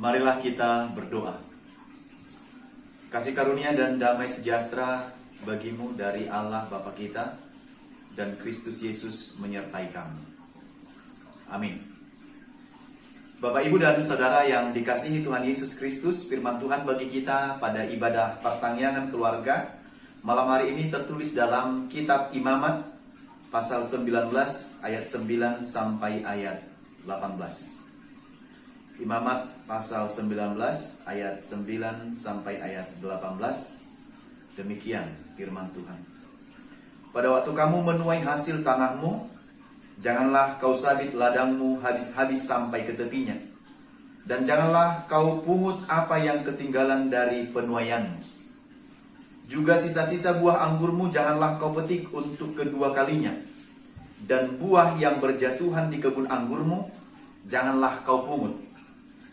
Marilah kita berdoa. Kasih karunia dan damai sejahtera bagimu dari Allah Bapa kita dan Kristus Yesus menyertai kamu. Amin. Bapak, Ibu, dan Saudara yang dikasihi Tuhan Yesus Kristus, firman Tuhan bagi kita pada ibadah pertanggihan keluarga malam hari ini tertulis dalam kitab Imamat pasal 19 ayat 9 sampai ayat 18. Imamat pasal 19 ayat 9 sampai ayat 18. Demikian firman Tuhan. Pada waktu kamu menuai hasil tanahmu, janganlah kau sabit ladangmu habis-habis sampai ke tepinya, dan janganlah kau pungut apa yang ketinggalan dari penuaianmu. Juga sisa-sisa buah anggurmu janganlah kau petik untuk kedua kalinya, dan buah yang berjatuhan di kebun anggurmu janganlah kau pungut.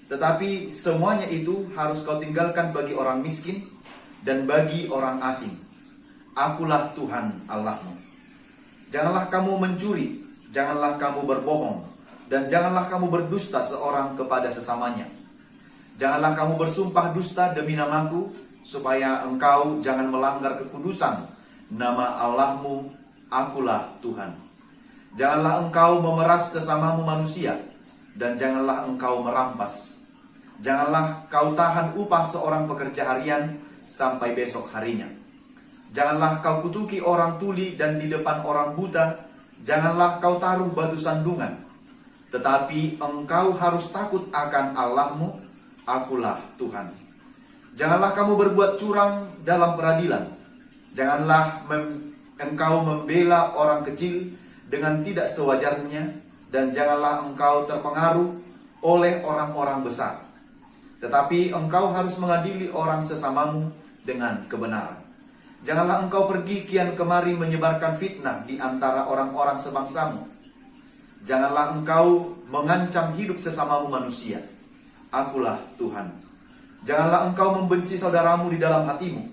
Tetapi semuanya itu harus kau tinggalkan bagi orang miskin dan bagi orang asing. Akulah Tuhan Allahmu. Janganlah kamu mencuri, janganlah kamu berbohong, dan janganlah kamu berdusta seorang kepada sesamanya. Janganlah kamu bersumpah dusta demi namaku, supaya engkau jangan melanggar kekudusan nama Allahmu. Akulah Tuhan. Janganlah engkau memeras sesamamu manusia, dan janganlah engkau merampas. Janganlah kau tahan upah seorang pekerja harian sampai besok harinya. Janganlah kau kutuki orang tuli dan di depan orang buta. Janganlah kau taruh batu sandungan. Tetapi engkau harus takut akan Allahmu. Akulah Tuhan. Janganlah kamu berbuat curang dalam peradilan. Janganlah engkau membela orang kecil dengan tidak sewajarnya. Dan janganlah engkau terpengaruh oleh orang-orang besar. Tetapi engkau harus mengadili orang sesamamu dengan kebenaran. Janganlah engkau pergi kian kemari menyebarkan fitnah di antara orang-orang sebangsamu. Janganlah engkau mengancam hidup sesamamu manusia. Akulah Tuhan. Janganlah engkau membenci saudaramu di dalam hatimu,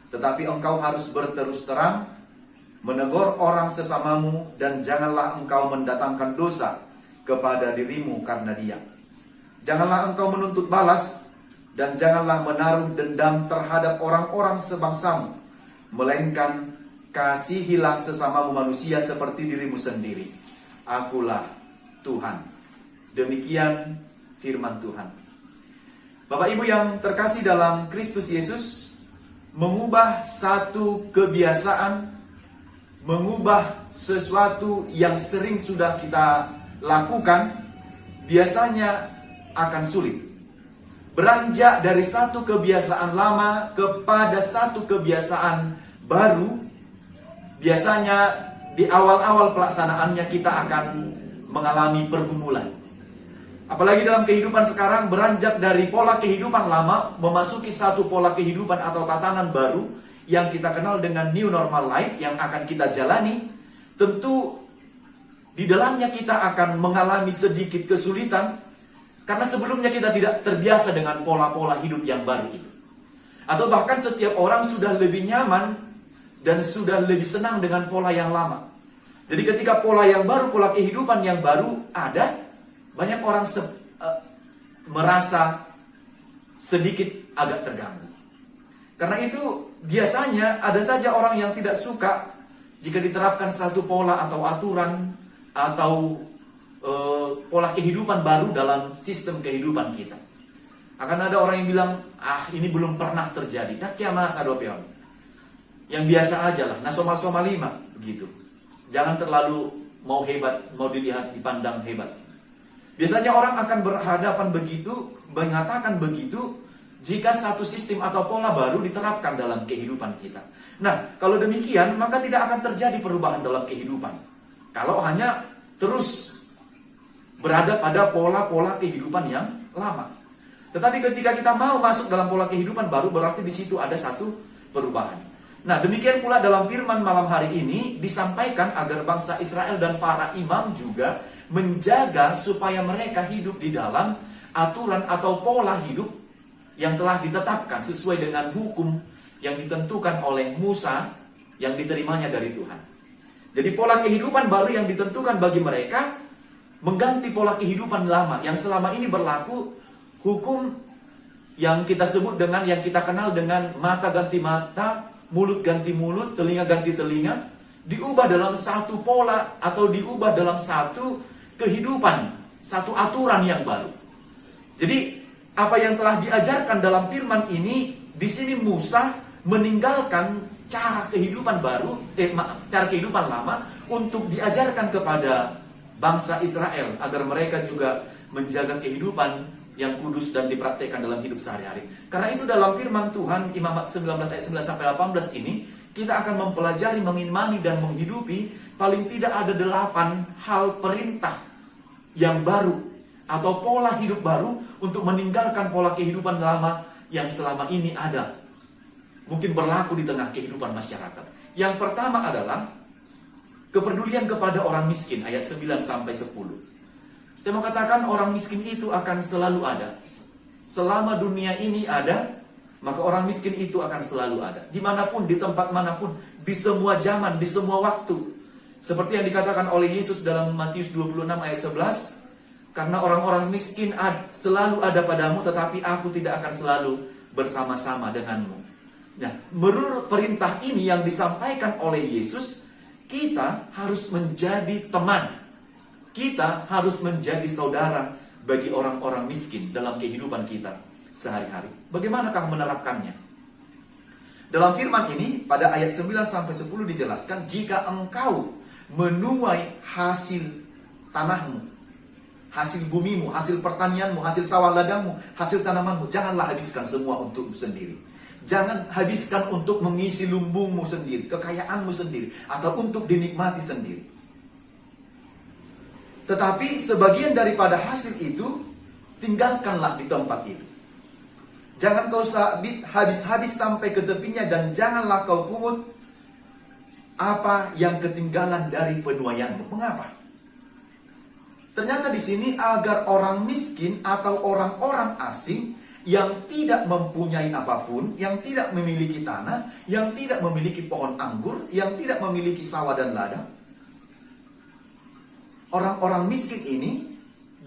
tetapi engkau harus berterus terang menegur orang sesamamu, dan janganlah engkau mendatangkan dosa kepada dirimu karena dia. Janganlah engkau menuntut balas, dan janganlah menaruh dendam terhadap orang-orang sebangsamu, melainkan kasihilah sesamamu manusia seperti dirimu sendiri. Akulah Tuhan. Demikian firman Tuhan. Bapak Ibu yang terkasih dalam Kristus Yesus, mengubah satu kebiasaan, mengubah sesuatu yang sering sudah kita lakukan, biasanya akan sulit. Beranjak dari satu kebiasaan lama kepada satu kebiasaan baru, biasanya di awal-awal pelaksanaannya kita akan mengalami pergumulan. Apalagi dalam kehidupan sekarang, beranjak dari pola kehidupan lama memasuki satu pola kehidupan atau tatanan baru yang kita kenal dengan new normal life yang akan kita jalani. Tentu di dalamnya kita akan mengalami sedikit kesulitan, karena sebelumnya kita tidak terbiasa dengan pola-pola hidup yang baru itu. Atau bahkan setiap orang sudah lebih nyaman dan sudah lebih senang dengan pola yang lama. Jadi ketika pola yang baru, pola kehidupan yang baru ada, banyak orang merasa sedikit agak terganggu. Karena itu biasanya ada saja orang yang tidak suka jika diterapkan satu pola atau aturan atau pola kehidupan baru dalam sistem kehidupan kita. Akan ada orang yang bilang, ini belum pernah terjadi. Yang biasa aja lah, nasomal-somal 5 begitu. Jangan terlalu mau hebat, mau dilihat, dipandang hebat. Biasanya orang akan berhadapan begitu, mengatakan begitu, jika satu sistem atau pola baru diterapkan dalam kehidupan kita. Nah, kalau demikian, maka tidak akan terjadi perubahan dalam kehidupan. Kalau hanya terus berada pada pola-pola kehidupan yang lama. Tetapi ketika kita mau masuk dalam pola kehidupan baru, berarti di situ ada satu perubahan. Nah, demikian pula dalam firman malam hari ini disampaikan agar bangsa Israel dan para imam juga menjaga supaya mereka hidup di dalam aturan atau pola hidup yang telah ditetapkan sesuai dengan hukum yang ditentukan oleh Musa yang diterimanya dari Tuhan. Jadi pola kehidupan baru yang ditentukan bagi mereka mengganti pola kehidupan lama yang selama ini berlaku Hukum yang kita sebut dengan, yang kita kenal dengan mata ganti mata, mulut ganti mulut, telinga ganti telinga, diubah dalam satu pola atau diubah dalam satu kehidupan, satu aturan yang baru. Jadi apa yang telah diajarkan dalam firman ini, di sini Musa meninggalkan cara kehidupan baru, cara kehidupan lama untuk diajarkan kepada bangsa Israel agar mereka juga menjaga kehidupan yang kudus dan dipraktekkan dalam hidup sehari-hari. Karena itu dalam firman Tuhan Imamat 19 ayat 11 sampai 18 ini kita akan mempelajari, mengimani dan menghidupi paling tidak ada 8 hal perintah yang baru atau pola hidup baru untuk meninggalkan pola kehidupan lama yang selama ini ada, mungkin berlaku di tengah kehidupan masyarakat. Yang pertama adalah kepedulian kepada orang miskin, ayat 9 sampai 10. Saya mau katakan orang miskin itu akan selalu ada. Selama dunia ini ada, maka orang miskin itu akan selalu ada. Dimanapun, di tempat manapun, di semua zaman, di semua waktu. Seperti yang dikatakan oleh Yesus dalam Matius 26 ayat 11. Karena orang-orang miskin selalu ada padamu, tetapi aku tidak akan selalu bersama-sama denganmu. Nah, menurut perintah ini yang disampaikan oleh Yesus, kita harus menjadi teman. Kita harus menjadi saudara bagi orang-orang miskin dalam kehidupan kita sehari-hari. Bagaimanakah menerapkannya? Dalam firman ini, pada ayat 9 sampai 10 dijelaskan, jika engkau menuai hasil tanahmu, hasil bumimu, hasil pertanianmu, hasil sawah ladangmu, hasil tanamanmu, janganlah habiskan semua untuk sendiri. Jangan habiskan untuk mengisi lumbungmu sendiri, kekayaanmu sendiri, atau untuk dinikmati sendiri. Tetapi sebagian daripada hasil itu, tinggalkanlah di tempat itu. Jangan kau habis-habis sampai ke tepinya, dan janganlah kau pungut apa yang ketinggalan dari penuaianmu. Mengapa? Ternyata di sini agar orang miskin atau orang-orang asing yang tidak mempunyai apapun, yang tidak memiliki tanah, yang tidak memiliki pohon anggur, yang tidak memiliki sawah dan ladang, orang-orang miskin ini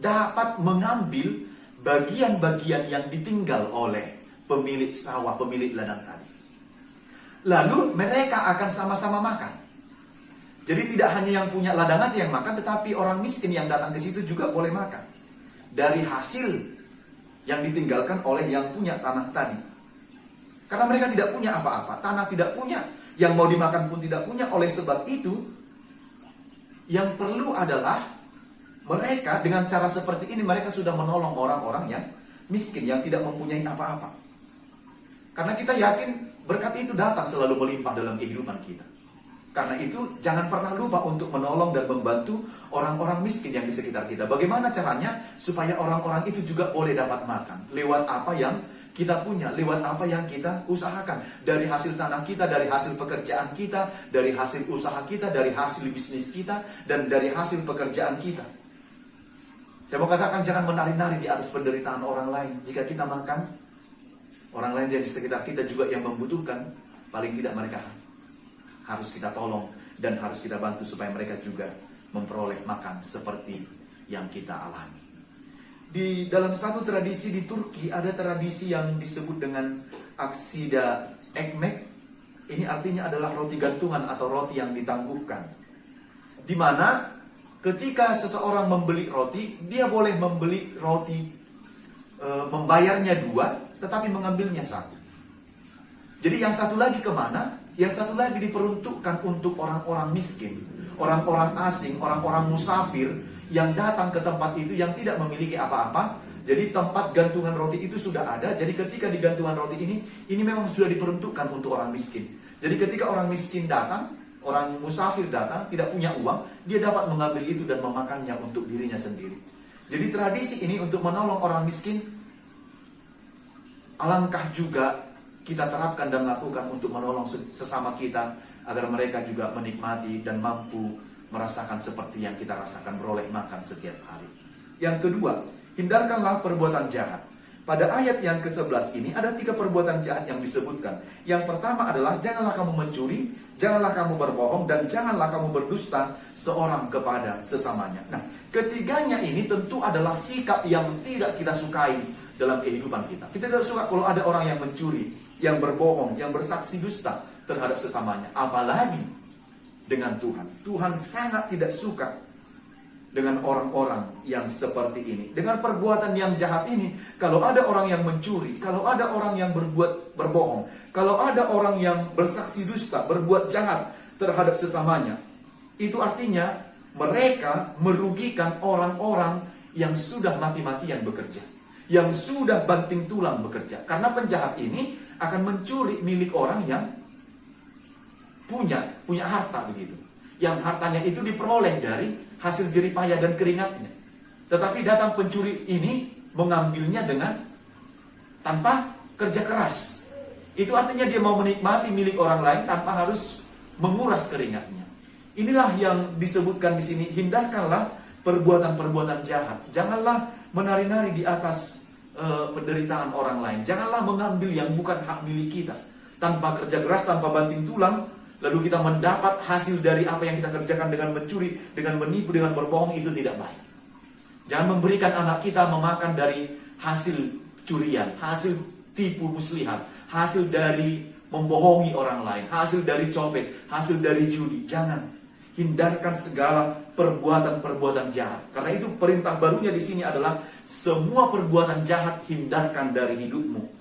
dapat mengambil bagian-bagian yang ditinggal oleh pemilik sawah, pemilik ladang tadi. Lalu mereka akan sama-sama makan. Jadi tidak hanya yang punya ladang aja yang makan, tetapi orang miskin yang datang ke situ juga boleh makan dari hasil yang ditinggalkan oleh yang punya tanah tadi. Karena mereka tidak punya apa-apa, tanah tidak punya, yang mau dimakan pun tidak punya. Oleh sebab itu, yang perlu adalah mereka dengan cara seperti ini, mereka sudah menolong orang-orang yang miskin, yang tidak mempunyai apa-apa. Karena kita yakin berkat itu datang selalu melimpah dalam kehidupan kita. Karena itu jangan pernah lupa untuk menolong dan membantu orang-orang miskin yang di sekitar kita. Bagaimana caranya? Supaya orang-orang itu juga boleh dapat makan. Lewat apa yang kita punya, lewat apa yang kita usahakan. Dari hasil tanah kita, dari hasil pekerjaan kita, dari hasil usaha kita, dari hasil bisnis kita, dan dari hasil pekerjaan kita. Saya mau katakan, jangan menari-nari di atas penderitaan orang lain. Jika kita makan, orang lain yang di sekitar kita juga yang membutuhkan, paling tidak mereka harus kita tolong dan harus kita bantu supaya mereka juga memperoleh makan seperti yang kita alami. Di dalam satu tradisi di Turki ada tradisi yang disebut dengan aksida ekmek. Ini artinya adalah roti gantungan atau roti yang ditangguhkan. Di mana ketika seseorang membeli roti, dia boleh membeli roti, membayarnya 2, tetapi mengambilnya 1. Jadi yang satu lagi kemana? Yang satu lagi diperuntukkan untuk orang-orang miskin, orang-orang asing, orang-orang musafir yang datang ke tempat itu yang tidak memiliki apa-apa. Jadi tempat gantungan roti itu sudah ada. Jadi ketika di gantungan roti ini memang sudah diperuntukkan untuk orang miskin. Jadi ketika orang miskin datang, orang musafir datang, tidak punya uang, dia dapat mengambil itu dan memakannya untuk dirinya sendiri. Jadi tradisi ini untuk menolong orang miskin, alangkah juga kita terapkan dan lakukan untuk menolong sesama kita, agar mereka juga menikmati dan mampu merasakan seperti yang kita rasakan, beroleh makan setiap hari. Yang kedua, hindarkanlah perbuatan jahat. pada ayat yang ke-11 ini ada 3 perbuatan jahat yang disebutkan. Yang pertama adalah janganlah kamu mencuri, janganlah kamu berbohong, dan janganlah kamu berdusta seorang kepada sesamanya. Nah, ketiganya ini tentu adalah sikap yang tidak kita sukai dalam kehidupan kita. Kita tidak suka kalau ada orang yang mencuri, yang berbohong, yang bersaksi dusta terhadap sesamanya. Apalagi dengan Tuhan. Tuhan sangat tidak suka dengan orang-orang yang seperti ini. Dengan perbuatan yang jahat ini, kalau ada orang yang mencuri, kalau ada orang yang berbohong, kalau ada orang yang bersaksi dusta, berbuat jahat terhadap sesamanya, itu artinya mereka merugikan orang-orang yang sudah mati-matian bekerja, yang sudah banting tulang bekerja. Karena penjahat ini akan mencuri milik orang yang punya harta begitu. Yang hartanya itu diperoleh dari hasil jerih payah dan keringatnya. Tetapi datang pencuri ini mengambilnya dengan tanpa kerja keras. Itu artinya dia mau menikmati milik orang lain tanpa harus menguras keringatnya. Inilah yang disebutkan di sini, hindarkanlah perbuatan-perbuatan jahat. Janganlah menari-nari di atas penderitaan orang lain. Janganlah mengambil yang bukan hak milik kita tanpa kerja keras, tanpa banting tulang. Lalu kita mendapat hasil dari apa yang kita kerjakan dengan mencuri, dengan menipu, dengan berbohong, itu tidak baik. Jangan memberikan anak kita memakan dari hasil curian, hasil tipu muslihat, hasil dari membohongi orang lain, hasil dari copet, hasil dari judi. Jangan. Hindarkan segala perbuatan-perbuatan jahat. Karena itu perintah barunya di sini adalah semua perbuatan jahat hindarkan dari hidupmu.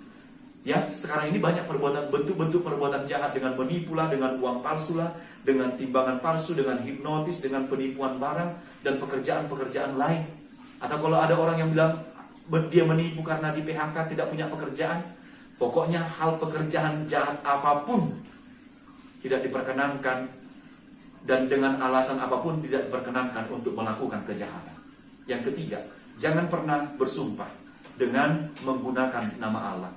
Ya, sekarang ini banyak bentuk-bentuk perbuatan jahat, dengan menipu lah, dengan uang palsu lah, dengan timbangan palsu, dengan hipnotis, dengan penipuan barang, dan pekerjaan-pekerjaan lain. Atau kalau ada orang yang bilang dia menipu karena di PHK, tidak punya pekerjaan, pokoknya hal pekerjaan jahat apapun tidak diperkenankan, dan dengan alasan apapun tidak diperkenankan untuk melakukan kejahatan. Yang ketiga, jangan pernah bersumpah dengan menggunakan nama Allah.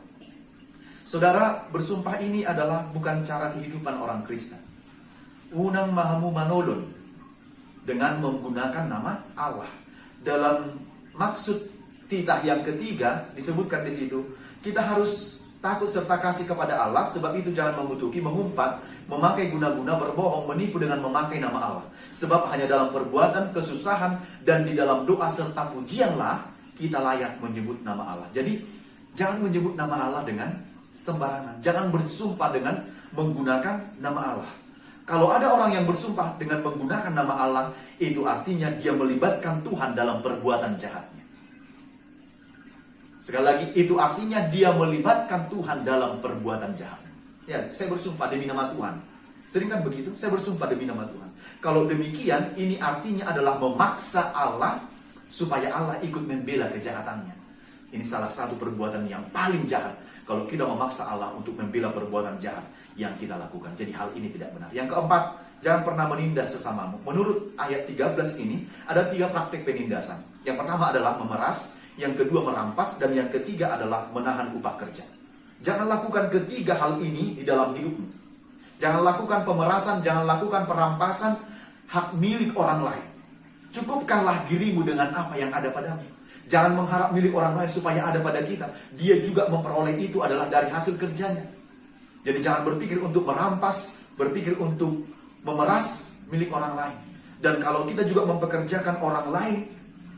Saudara, bersumpah ini adalah bukan cara kehidupan orang Kristen. Unang mahamu manolon, dengan menggunakan nama Allah. Dalam maksud titah yang ketiga disebutkan di situ, kita harus takut serta kasih kepada Allah. Sebab itu jangan mengutuki, mengumpat, memakai guna-guna, berbohong, menipu dengan memakai nama Allah. Sebab hanya dalam perbuatan, kesusahan, dan di dalam doa serta pujianlah kita layak menyebut nama Allah. Jadi jangan menyebut nama Allah dengan sembarangan. Jangan bersumpah dengan menggunakan nama Allah. Kalau ada orang yang bersumpah dengan menggunakan nama Allah, itu artinya dia melibatkan Tuhan dalam perbuatan jahatnya. Sekali lagi, itu artinya dia melibatkan Tuhan dalam perbuatan jahat. Ya, saya bersumpah demi nama Tuhan. Sering kan begitu? Saya bersumpah demi nama Tuhan. Kalau demikian, ini artinya adalah memaksa Allah supaya Allah ikut membela kejahatannya. Ini salah satu perbuatan yang paling jahat. Kalau kita memaksa Allah untuk membela perbuatan jahat yang kita lakukan. Jadi hal ini tidak benar. Yang keempat, jangan pernah menindas sesamamu. Menurut ayat 13 ini, ada 3 praktik penindasan. Yang pertama adalah memeras, yang kedua merampas, dan yang ketiga adalah menahan upah kerja. Jangan lakukan ketiga hal ini di dalam hidupmu. Jangan lakukan pemerasan, jangan lakukan perampasan hak milik orang lain. Cukupkanlah dirimu dengan apa yang ada padamu. Jangan mengharap milik orang lain supaya ada pada kita. Dia juga memperoleh itu adalah dari hasil kerjanya. Jadi jangan berpikir untuk merampas, berpikir untuk memeras milik orang lain. Dan kalau kita juga mempekerjakan orang lain,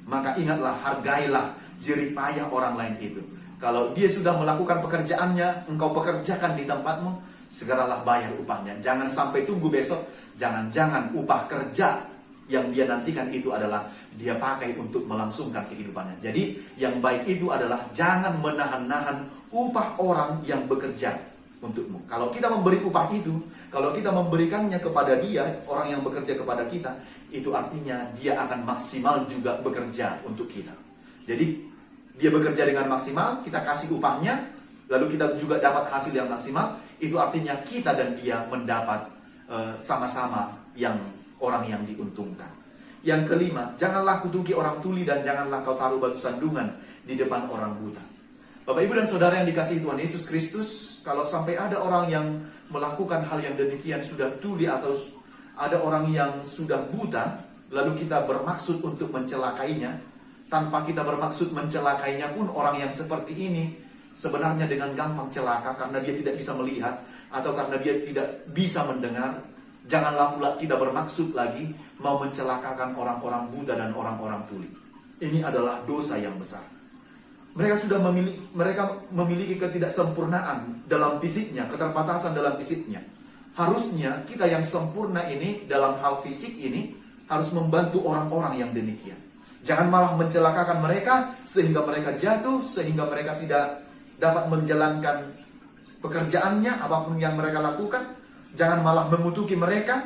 maka ingatlah, hargailah jerih payah orang lain itu. Kalau dia sudah melakukan pekerjaannya, engkau pekerjakan di tempatmu, segeralah bayar upahnya. Jangan sampai tunggu besok. Jangan-jangan upah kerja yang dia nantikan itu adalah dia pakai untuk melangsungkan kehidupannya. Jadi yang baik itu adalah jangan menahan-nahan upah orang yang bekerja untukmu. Kalau kita memberi upah itu, kalau kita memberikannya kepada dia, orang yang bekerja kepada kita, itu artinya dia akan maksimal juga bekerja untuk kita. Jadi dia bekerja dengan maksimal, kita kasih upahnya, lalu kita juga dapat hasil yang maksimal. Itu artinya kita dan dia mendapat sama-sama yang orang yang diuntungkan. Yang kelima, janganlah kutuki orang tuli dan janganlah kau taruh batu sandungan di depan orang buta. Bapak, Ibu, dan Saudara yang dikasihi Tuhan Yesus Kristus, kalau sampai ada orang yang melakukan hal yang demikian, sudah tuli atau ada orang yang sudah buta, lalu kita bermaksud untuk mencelakainya, tanpa kita bermaksud mencelakainya pun, orang yang seperti ini sebenarnya dengan gampang celaka karena dia tidak bisa melihat atau karena dia tidak bisa mendengar. Janganlah pula kita bermaksud lagi mau mencelakakan orang-orang buta dan orang-orang tuli. Ini adalah dosa yang besar. Mereka memiliki ketidaksempurnaan dalam fisiknya, keterbatasan dalam fisiknya. Harusnya kita yang sempurna ini dalam hal fisik ini harus membantu orang-orang yang demikian. Jangan malah mencelakakan mereka sehingga mereka jatuh, sehingga mereka tidak dapat menjalankan pekerjaannya, apapun yang mereka lakukan. Jangan malah mengutuki mereka,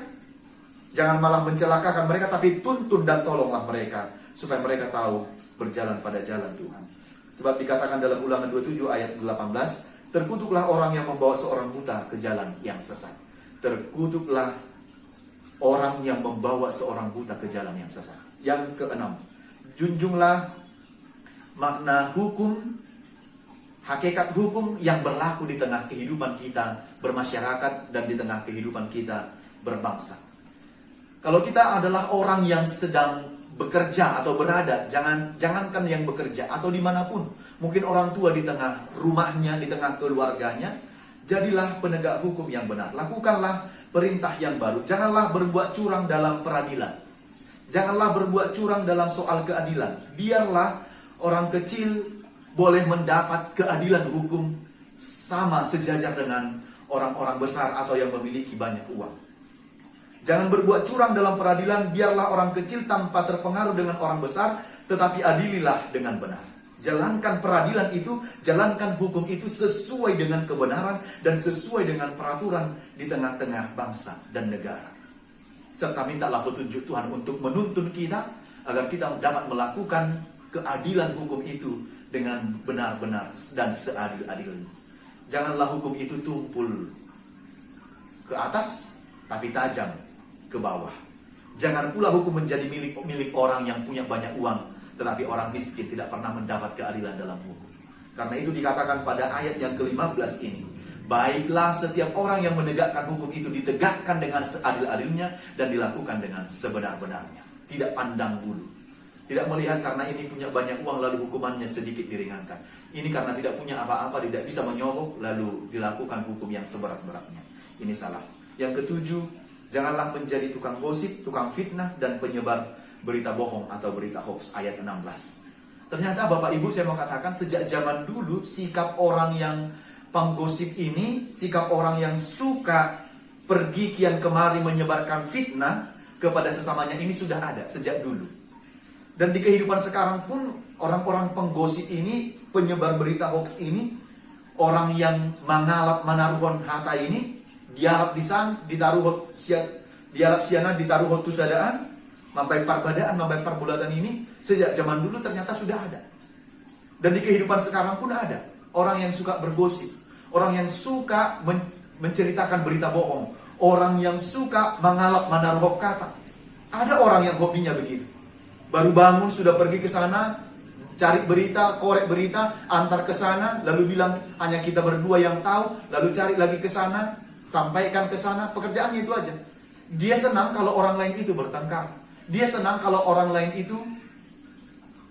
jangan malah mencelakakan mereka, tapi tuntun dan tolonglah mereka supaya mereka tahu berjalan pada jalan Tuhan. Sebab dikatakan dalam Ulangan 27 ayat 18, terkutuklah orang yang membawa seorang buta ke jalan yang sesat. Terkutuklah orang yang membawa seorang buta ke jalan yang sesat. Yang keenam, junjunglah makna hukum, hakikat hukum yang berlaku di tengah kehidupan kita bermasyarakat dan di tengah kehidupan kita berbangsa. Kalau kita adalah orang yang sedang bekerja atau berada, jangankan yang bekerja atau dimanapun, mungkin orang tua di tengah rumahnya, di tengah keluarganya, jadilah penegak hukum yang benar. Lakukanlah perintah yang baru. Janganlah berbuat curang dalam peradilan. Janganlah berbuat curang dalam soal keadilan. Biarlah orang kecil boleh mendapat keadilan hukum sama sejajar dengan orang-orang besar atau yang memiliki banyak uang. Jangan berbuat curang dalam peradilan. Biarlah orang kecil tanpa terpengaruh dengan orang besar, tetapi adililah dengan benar. Jalankan peradilan itu, jalankan hukum itu sesuai dengan kebenaran dan sesuai dengan peraturan di tengah-tengah bangsa dan negara. Serta mintalah petunjuk Tuhan untuk menuntun kita agar kita dapat melakukan keadilan hukum itu dengan benar-benar dan seadil-adilnya. Janganlah hukum itu tumpul ke atas tapi tajam ke bawah. Jangan pula hukum menjadi milik orang yang punya banyak uang, tetapi orang miskin tidak pernah mendapat keadilan dalam hukum. Karena itu dikatakan pada ayat yang ke-15 ini, baiklah setiap orang yang menegakkan hukum itu ditegakkan dengan seadil-adilnya dan dilakukan dengan sebenar-benarnya. Tidak pandang bulu. Tidak melihat karena ini punya banyak uang lalu hukumannya sedikit diringankan. Ini karena tidak punya apa-apa, tidak bisa menyogok lalu dilakukan hukum yang seberat-beratnya. Ini salah. Yang ketujuh, janganlah menjadi tukang gosip, tukang fitnah dan penyebar berita bohong atau berita hoax, ayat 16. Ternyata Bapak Ibu, saya mau katakan sejak zaman dulu sikap orang yang penggosip ini, sikap orang yang suka pergi kian kemari menyebarkan fitnah kepada sesamanya ini sudah ada sejak dulu. Dan di kehidupan sekarang pun orang-orang penggosip ini, penyebar berita hoax ini, orang yang mangalap manaruhon hata ini, diarap disan, ditaruh siana, ditaruh hotu sadaan, mampai parbadaan, mampai parbulatan ini sejak zaman dulu ternyata sudah ada. Dan di kehidupan sekarang pun ada orang yang suka bergosip, orang yang suka menceritakan berita bohong, orang yang suka mengalap menaruh kata. Ada orang yang hobinya begitu. Baru bangun sudah pergi ke sana, cari berita, korek berita, antar ke sana, lalu bilang hanya kita berdua yang tahu, lalu cari lagi ke sana, sampaikan ke sana, pekerjaannya itu aja. Dia senang kalau orang lain itu bertengkar. Dia senang kalau orang lain itu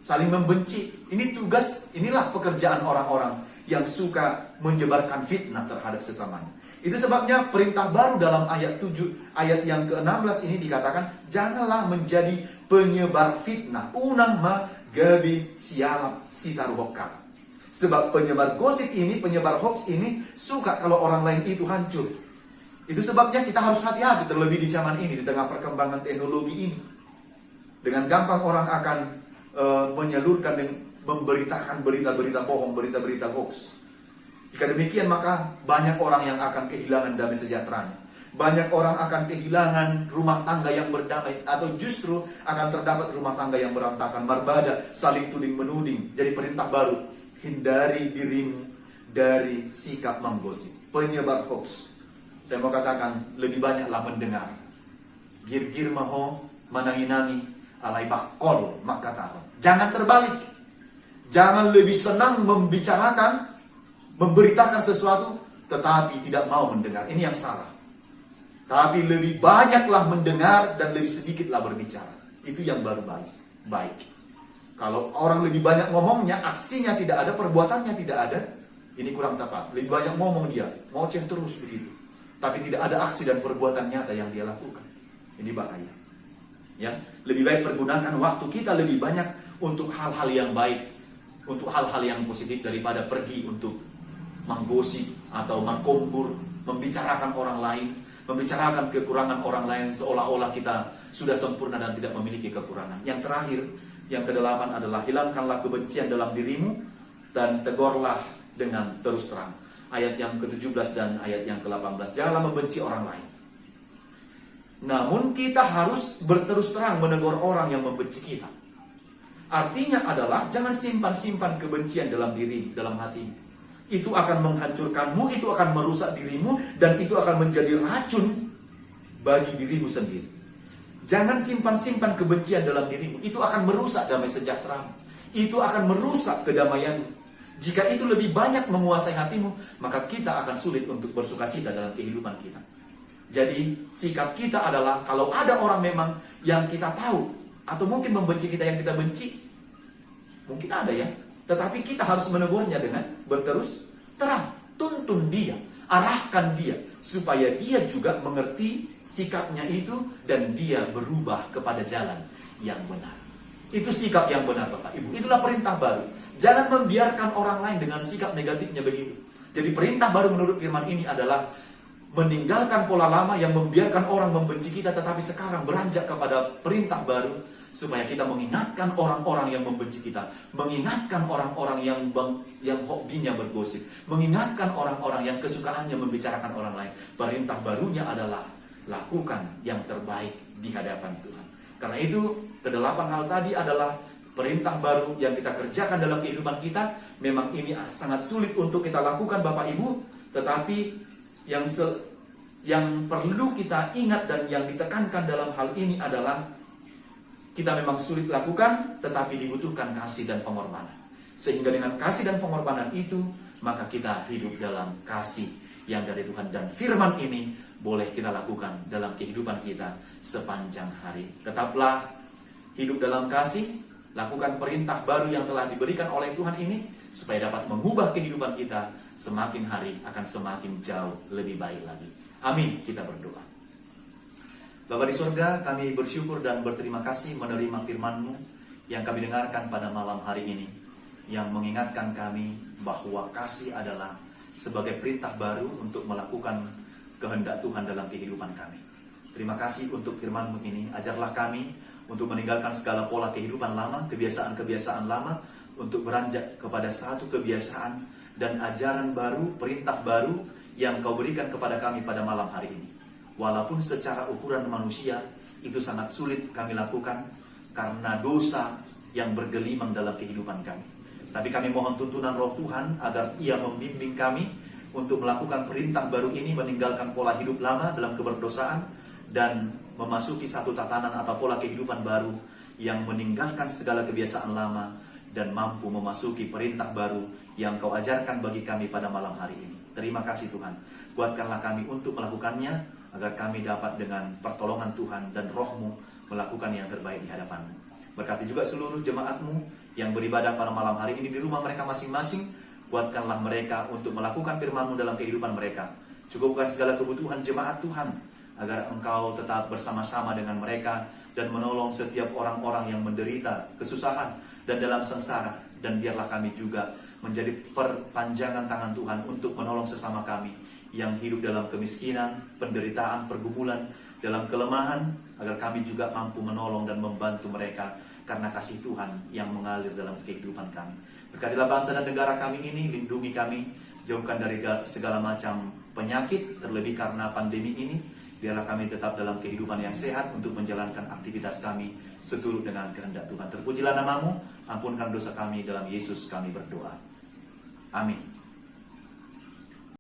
saling membenci. Ini tugas, inilah pekerjaan orang-orang yang suka menyebarkan fitnah terhadap sesamanya. Itu sebabnya perintah baru dalam ayat 7, ayat yang ke-16 ini dikatakan, janganlah menjadi penyebar fitnah. Unang ma gabi sialap sitaruhokka. Sebab penyebar gosip ini, penyebar hoax ini suka kalau orang lain itu hancur. Itu sebabnya kita harus hati-hati terlebih di zaman ini, di tengah perkembangan teknologi ini. Dengan gampang orang akan menyalurkan dan memberitakan berita-berita bohong, berita-berita hoax. Jika demikian maka banyak orang yang akan kehilangan damai sejahteranya. Banyak orang akan kehilangan rumah tangga yang berdamai, atau justru akan terdapat rumah tangga yang berantakan, marbada, saling tuding menuding. Jadi perintah baru, hindari dirimu dari sikap menggosip, penyebar hoax. Saya mau katakan lebih banyaklah mendengar. Gir-gir maho manangi-nangi alai bakol makataho. Jangan terbalik. Jangan lebih senang membicarakan, memberitakan sesuatu, tetapi tidak mau mendengar. Ini yang salah. Tapi lebih banyaklah mendengar dan lebih sedikitlah berbicara. Itu yang baru baik. Kalau orang lebih banyak ngomongnya, aksinya tidak ada, perbuatannya tidak ada, ini kurang tepat. Lebih banyak ngomong dia, ngoceh terus begitu, tapi tidak ada aksi dan perbuatan nyata yang dia lakukan. Ini bahaya. Ya, lebih baik pergunakan waktu kita lebih banyak untuk hal-hal yang baik, untuk hal-hal yang positif daripada pergi untuk menggosip atau mengkombur, membicarakan orang lain, membicarakan kekurangan orang lain seolah-olah kita sudah sempurna dan tidak memiliki kekurangan. Yang terakhir, yang ke-8 adalah hilangkanlah kebencian dalam dirimu dan tegurlah dengan terus terang. Ayat yang ke-17 dan ayat yang ke-18. Janganlah membenci orang lain. Namun kita harus berterus terang menegur orang yang membenci kita. Artinya adalah jangan simpan-simpan kebencian dalam diri, dalam hati. Itu akan menghancurkanmu, itu akan merusak dirimu, dan itu akan menjadi racun bagi dirimu sendiri. Jangan simpan-simpan kebencian dalam dirimu. Itu akan merusak damai sejahtera. Itu akan merusak kedamaianmu. Jika itu lebih banyak menguasai hatimu, maka kita akan sulit untuk bersukacita dalam kehidupan kita. Jadi sikap kita adalah, kalau ada orang memang yang kita tahu, atau mungkin membenci kita yang kita benci, mungkin ada ya, tetapi kita harus menegurnya dengan berterus terang. Tuntun dia, arahkan dia, supaya dia juga mengerti sikapnya itu dan dia berubah kepada jalan yang benar. Itu sikap yang benar Bapak Ibu. Itulah perintah baru. Jangan membiarkan orang lain dengan sikap negatifnya begitu. Jadi perintah baru menurut firman ini adalah meninggalkan pola lama yang membiarkan orang membenci kita, tetapi sekarang beranjak kepada perintah baru supaya kita mengingatkan orang-orang yang membenci kita, mengingatkan orang-orang yang hobinya bergosip, mengingatkan orang-orang yang kesukaannya membicarakan orang lain. Perintah barunya adalah lakukan yang terbaik di hadapan Tuhan. Karena itu, ke-8 hal tadi adalah perintah baru yang kita kerjakan dalam kehidupan kita. Memang ini sangat sulit untuk kita lakukan Bapak Ibu, tetapi yang perlu kita ingat dan yang ditekankan dalam hal ini adalah kita memang sulit lakukan, tetapi dibutuhkan kasih dan pengorbanan. Sehingga dengan kasih dan pengorbanan itu, maka kita hidup dalam kasih yang dari Tuhan. Dan firman ini boleh kita lakukan dalam kehidupan kita sepanjang hari. Tetaplah hidup dalam kasih, lakukan perintah baru yang telah diberikan oleh Tuhan ini, supaya dapat mengubah kehidupan kita semakin hari akan semakin jauh lebih baik lagi. Amin, kita berdoa. Bapa di surga, kami bersyukur dan berterima kasih menerima firman-Mu yang kami dengarkan pada malam hari ini, yang mengingatkan kami bahwa kasih adalah sebagai perintah baru untuk melakukan kehendak Tuhan dalam kehidupan kami. Terima kasih untuk firman-Mu ini. Ajarlah kami untuk meninggalkan segala pola kehidupan lama, kebiasaan-kebiasaan lama, untuk beranjak kepada satu kebiasaan dan ajaran baru, perintah baru yang Kau berikan kepada kami pada malam hari ini. Walaupun secara ukuran manusia itu sangat sulit kami lakukan karena dosa yang bergelimang dalam kehidupan kami. Tapi kami mohon tuntunan Roh Tuhan agar Ia membimbing kami untuk melakukan perintah baru ini, meninggalkan pola hidup lama dalam keberdosaan dan memasuki satu tatanan atau pola kehidupan baru yang meninggalkan segala kebiasaan lama dan mampu memasuki perintah baru yang Kau ajarkan bagi kami pada malam hari ini. Terima kasih Tuhan. Kuatkanlah kami untuk melakukannya, agar kami dapat dengan pertolongan Tuhan dan Roh-Mu melakukan yang terbaik di hadapan-Mu. Berkati juga seluruh jemaat-Mu yang beribadah pada malam hari ini di rumah mereka masing-masing. Kuatkanlah mereka untuk melakukan firman-Mu dalam kehidupan mereka. Cukupkan segala kebutuhan jemaat Tuhan, agar Engkau tetap bersama-sama dengan mereka dan menolong setiap orang-orang yang menderita kesusahan dan dalam sengsara. Dan biarlah kami juga menjadi perpanjangan tangan Tuhan untuk menolong sesama kami yang hidup dalam kemiskinan, penderitaan, pergumulan, dalam kelemahan, agar kami juga mampu menolong dan membantu mereka karena kasih Tuhan yang mengalir dalam kehidupan kami. Berkatilah bangsa dan negara kami ini, lindungi kami, jauhkan dari segala macam penyakit, terlebih karena pandemi ini. Biarlah kami tetap dalam kehidupan yang sehat untuk menjalankan aktivitas kami seturut dengan kehendak Tuhan. Terpujilah nama-Mu, ampunkan dosa kami, dalam Yesus kami berdoa. Amin.